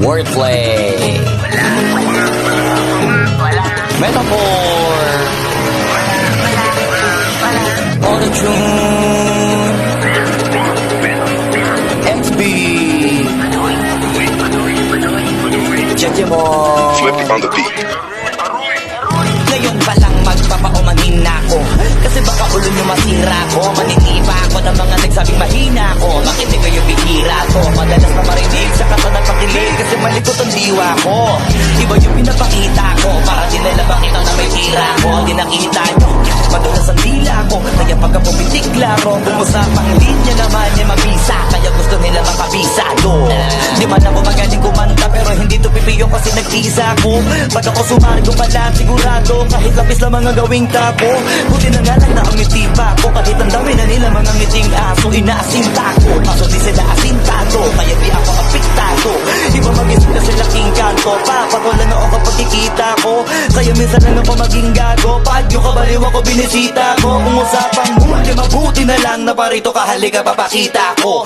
Wordplay. Metaphor. Auto-tune. XB. Check mo. Flip it on the beat. Ngayon pa lang magpapaumanin na ako, kasi baka ulo nyo masira ko. Manitipa ako ng mga nagsabing mahina ko. Makinig ko yung bihira ko, madalas na marinig sa kata nagpakilig, kasi malikot ang diwa ko. Iba yung pinapakita ko, para di nila makita na may tira ko. Di nakita nyo, madulas ang dila ko, kaya pagka pumitik laro, kung usapang linya naman niya mabisa, kaya gusto nila makabisado. Di man ako magaling kumanta, pero hindi to pipiyo kasi nagtisa ko. Pag ako sumargo pa lang sigurado, kahit lapis lang mga gawing tapo. Buti na nga lang na ang ngitipa ko, kahit ang dami na nila mga ngiting aso. Inaasinta ko, kaso di sila asintado, kaya di ako apiktado. Iba mag-isip na sila king kanto, papatulan ako kapag kikita ko. Kaya minsan lang ako maging gago, pag yung kabaliw ako binisita ko. Kung usapang huli, mabuti na lang na parito ka, halika papakita ko.